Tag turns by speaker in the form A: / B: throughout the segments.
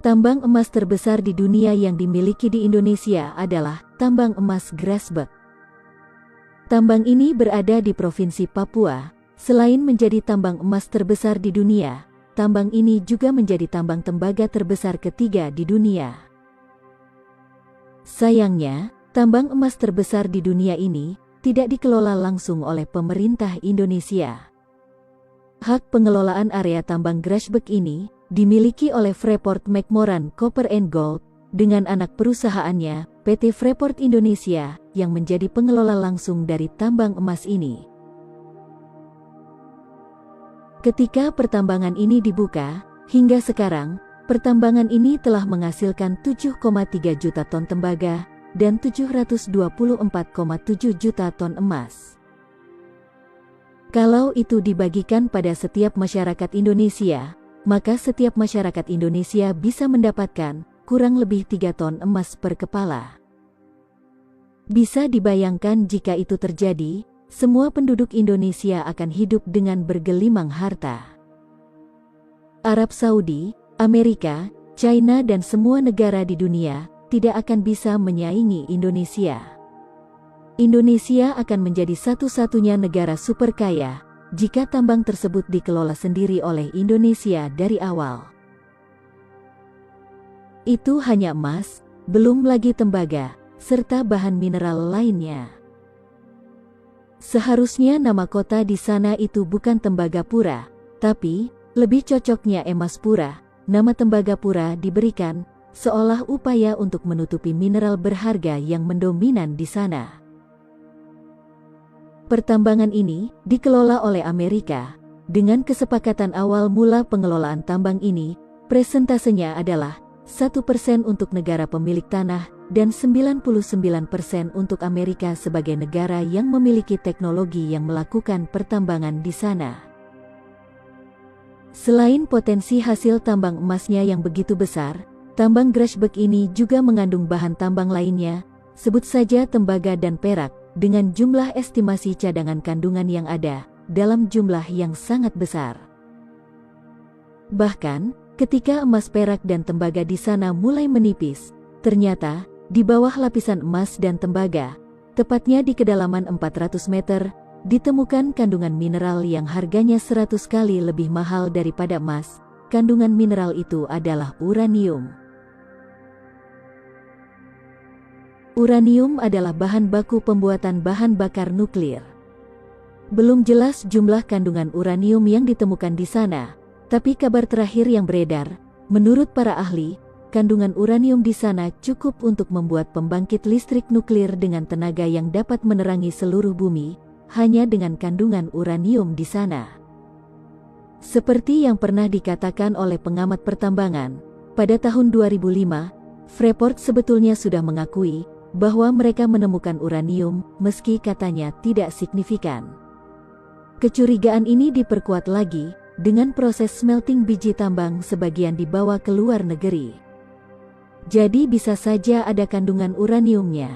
A: Tambang emas terbesar di dunia yang dimiliki di Indonesia adalah tambang emas Grasberg. Tambang ini berada di Provinsi Papua. Selain menjadi tambang emas terbesar di dunia, tambang ini juga menjadi tambang tembaga terbesar ketiga di dunia. Sayangnya, tambang emas terbesar di dunia ini tidak dikelola langsung oleh pemerintah Indonesia. Hak pengelolaan area tambang Grasberg ini dimiliki oleh Freeport-McMoRan Copper and Gold dengan anak perusahaannya, PT Freeport Indonesia, yang menjadi pengelola langsung dari tambang emas ini. Ketika pertambangan ini dibuka, hingga sekarang, pertambangan ini telah menghasilkan 7,3 juta ton tembaga dan 724,7 juta ton emas. Kalau itu dibagikan pada setiap masyarakat Indonesia, maka setiap masyarakat Indonesia bisa mendapatkan kurang lebih 3 ton emas per kepala. Bisa dibayangkan jika itu terjadi, semua penduduk Indonesia akan hidup dengan bergelimang harta. Arab Saudi, Amerika, China dan semua negara di dunia tidak akan bisa menyaingi Indonesia. Indonesia akan menjadi satu-satunya negara super kaya jika tambang tersebut dikelola sendiri oleh Indonesia dari awal. Itu hanya emas, belum lagi tembaga, serta bahan mineral lainnya. Seharusnya nama kota di sana itu bukan Tembagapura, tapi lebih cocoknya Emaspura. Nama Tembagapura diberikan seolah upaya untuk menutupi mineral berharga yang mendominan di sana. Pertambangan ini dikelola oleh Amerika. Dengan kesepakatan awal mula pengelolaan tambang ini, presentasenya adalah 1% untuk negara pemilik tanah dan 99% untuk Amerika sebagai negara yang memiliki teknologi yang melakukan pertambangan di sana. Selain potensi hasil tambang emasnya yang begitu besar, tambang Grasberg ini juga mengandung bahan tambang lainnya, sebut saja tembaga dan perak, dengan jumlah estimasi cadangan kandungan yang ada, dalam jumlah yang sangat besar. Bahkan, ketika emas, perak dan tembaga di sana mulai menipis, ternyata, di bawah lapisan emas dan tembaga, tepatnya di kedalaman 400 meter, ditemukan kandungan mineral yang harganya 100 kali lebih mahal daripada emas. Kandungan mineral itu adalah uranium. Uranium adalah bahan baku pembuatan bahan bakar nuklir. Belum jelas jumlah kandungan uranium yang ditemukan di sana, tapi kabar terakhir yang beredar, menurut para ahli, kandungan uranium di sana cukup untuk membuat pembangkit listrik nuklir dengan tenaga yang dapat menerangi seluruh bumi, hanya dengan kandungan uranium di sana. Seperti yang pernah dikatakan oleh pengamat pertambangan, pada tahun 2005, Freeport sebetulnya sudah mengakui bahwa mereka menemukan uranium, meski katanya tidak signifikan. Kecurigaan ini diperkuat lagi dengan proses smelting biji tambang sebagian dibawa ke luar negeri. Jadi bisa saja ada kandungan uraniumnya.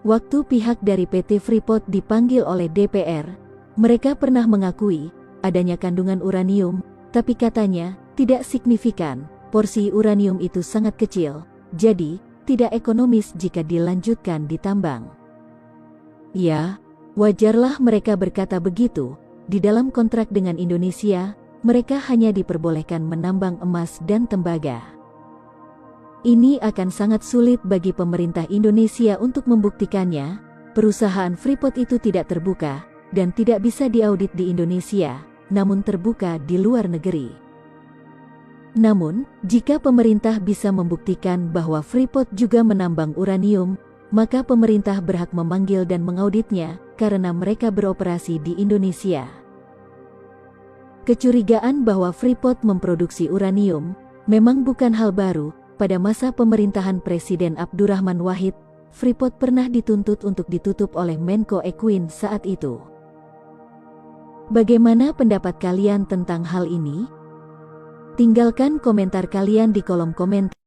A: Waktu pihak dari PT Freeport dipanggil oleh DPR, mereka pernah mengakui adanya kandungan uranium, tapi katanya tidak signifikan, porsi uranium itu sangat kecil, jadi tidak ekonomis jika dilanjutkan ditambang. Ya, wajarlah mereka berkata begitu. Di dalam kontrak dengan Indonesia, mereka hanya diperbolehkan menambang emas dan tembaga. Ini akan sangat sulit bagi pemerintah Indonesia untuk membuktikannya. Perusahaan Freeport itu tidak terbuka dan tidak bisa diaudit di Indonesia, namun terbuka di luar negeri. Namun, jika pemerintah bisa membuktikan bahwa Freeport juga menambang uranium, maka pemerintah berhak memanggil dan mengauditnya karena mereka beroperasi di Indonesia. Kecurigaan bahwa Freeport memproduksi uranium memang bukan hal baru. Pada masa pemerintahan Presiden Abdurrahman Wahid, Freeport pernah dituntut untuk ditutup oleh Menko Equine saat itu. Bagaimana pendapat kalian tentang hal ini? Tinggalkan komentar kalian di kolom komentar.